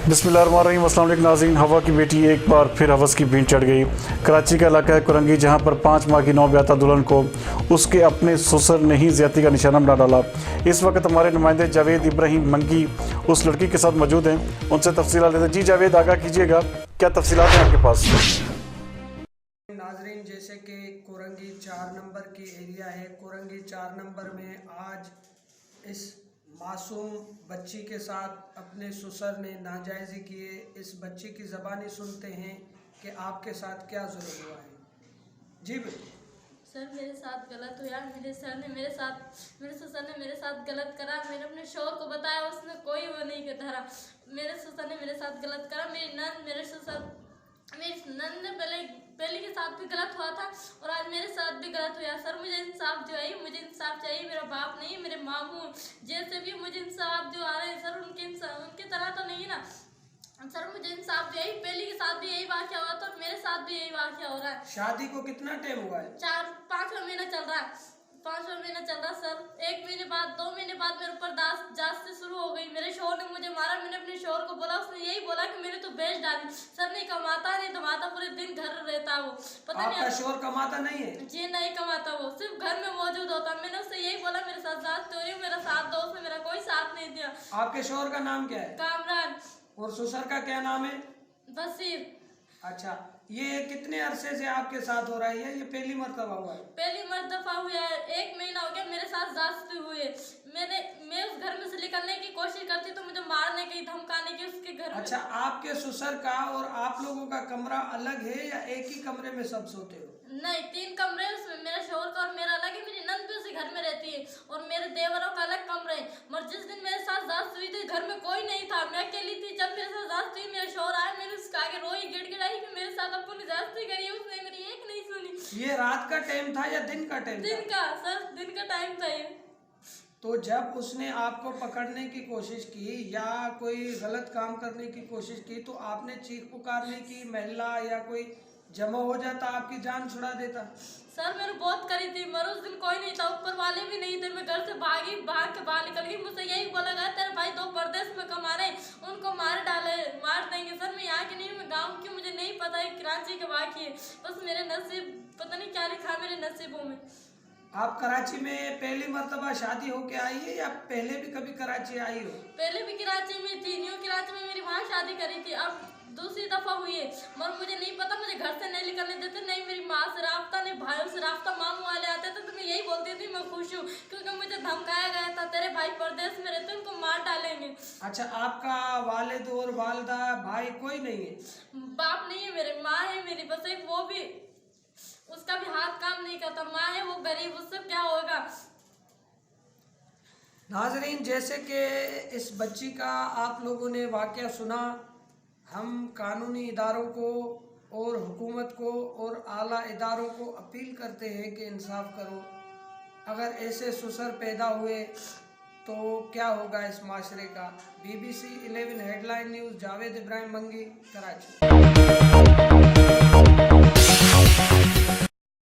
बिस्मिल्लाहिर्रहमानिर्रहीम। अस्सलाम वालेकुम नाज़रीन। हवा की बेटी एक बार फिर हवस की भीड़ चढ़ गई। कराची का इलाका है कुरंगी, जहां पर 5 माह की नौब्याता दुल्हन को उसके अपने ससुर ने ही ज़्यादती का निशाना बना डाला। इस वक्त हमारे नुमाइंदे जावेद इब्राहिम मंगी उस लड़की के साथ मौजूद हैं, उनसे तफसीलात लेते हैं। जी जावेद, आगाह कीजिएगा, क्या तफसीलात हैं आपके पास? नाजरीन, जैसे कि कुरंगी 4 नंबर की एरिया है। कुरंगी 4 नंबर में आज इस मासूम बच्ची के साथ अपने ससुर ने नाजायज़ी किए। इस बच्ची की ज़बानी सुनते हैं कि आपके साथ क्या जुल्म हुआ है। जी सर, मेरे साथ गलत हुआ। मेरे ससुर ने मेरे साथ गलत करा। मैंने अपने शौहर को बताया, उसने कोई वो नहीं धरा। मेरे ससुर ने मेरे साथ गलत करा। मेरी नंद ने पहले के साथ भी गलत हुआ था और आज मेरे साथ भी गलत हुआ। सर, मुझे इंसाफ चाहिए, मुझे इंसाफ चाहिए। मेरा बाप नहीं, मेरे मामू जैसे भी मुझे इंसाफ जो आ रहे हैं सर, उनकी तरह तो नहीं ना सर। मुझे इंसाफ चाहिए। पहले के साथ भी यही वाक़या हुआ था और मेरे साथ भी यही वाक़या हो रहा है। शादी को कितना टाइम हुआ है? 5वां महीना चल रहा है। 5वां महीना चल रहा सर। 1 महीने बाद 2 महीने बाद मेरे ऊपर जांच से शुरू हो गई। मेरे शौहर ने मुझे मारा। मैंने अपने शौहर को बोला, उसने यही बोला कि मैंने तो बेच डाली। सर, नहीं कमाता, नहीं धमाता, पूरे दिन घर रहता वो। पता नहीं आपका शौहर कमाता नहीं है? जी नहीं कमाता, वो सिर्फ घर में मौजूद होता। मैंने उससे यही बोला, मेरे साथ जांच हो रही, मेरा साथ दो। उसने मेरा कोई साथ नहीं दिया। आपके शौहर का नाम क्या है? कामरान। और ससुर का क्या नाम है? बसीर। अच्छा, ये कितने अरसे से आपके साथ हो रहा है? ये पहली मर्तबा हुआ है? पहली मर्तबा हुआ है। 1 महीना हो गया मेरे साथ जांच हुए। मैं उस घर में से निकलने की कोशिश करती तो मुझे मारने की, धमकाने की उसके घर में। अच्छा, आपके ससुर का और आप लोगों का कमरा अलग है या एक ही कमरे में सब सोते हो? नहीं, 3 कमरे। उसमें मेरे शौहर का और मेरा अलग है। मेरी नंद भी उसी घर में रहती है और मेरे देवरों का अलग कमरे है। मगर जिस दिन मेरे साथ जांच हुई थी घर में कोई नहीं था, मैं अकेली थी। जब मेरे साथ जांच हुई, मेरे शौहर आए, मैंने उसके आगे रोई, गिड़गिड़ाई कि मेरे साथ आपको जांच करी। उसने मेरी एक नहीं सुनी। ये रात का टाइम था या दिन का टाइम? दिन का सर, दिन का टाइम था ये। तो जब उसने आपको पकड़ने की कोशिश की या कोई गलत काम करने की कोशिश की तो आपने चीख पुकारने की, महिला या कोई जमा हो जाता, आपकी जान छुड़ा देता? सर, मैंने बहुत करी थी मगर उस दिन कोई नहीं था, ऊपर वाले भी नहीं थे। मैं घर से भाग के बाहर निकल गई। मुझसे यही बोला गया, तेरे भाई 2 परदेश में कमा रहे, उनको मार देंगे। सर, मैं यहाँ की नहीं, मैं गाँव की, मुझे नहीं पता है कराची के वाक़ई है। बस मेरे नसीब, पता नहीं क्या लिखा मेरे नसीबों में। आप कराची में पहली मर्तबा शादी होके आई है या पहले भी कभी कराची आई हो? पहले भी कराची में थी, न्यू कराची में मेरी वहाँ शादी करी थी। अब दूसरी दफा हुई है मगर मुझे नहीं पता, मुझे घर से नहीं निकलने देते, नहीं मेरी माँ से राब्ता, नहीं भाइयों से राब्ता। मामू वाले आते थे तो मैं यही बोलती थी मैं खुश हूँ, क्योंकि मुझे धमकाया गया था तेरे भाई परदेश में रहते, उनको मार डालेंगे। अच्छा, आपका वालिद और वालदा भाई कोई नहीं है? बाप नहीं है मेरे, माँ है मेरी, बस एक, वो भी उसका भी हाथ काम नहीं करता। माँ है, वो गरीब, उससे क्या होगा। नाजरीन, जैसे कि इस बच्ची का आप लोगों ने वाक़या सुना, हम कानूनी इदारों को और हुकूमत को और आला इदारों को अपील करते हैं कि इंसाफ करो। अगर ऐसे ससुर पैदा हुए तो क्या होगा इस माशरे का। BBC 11 headline news, Javed Ibrahim मंगी, कराची।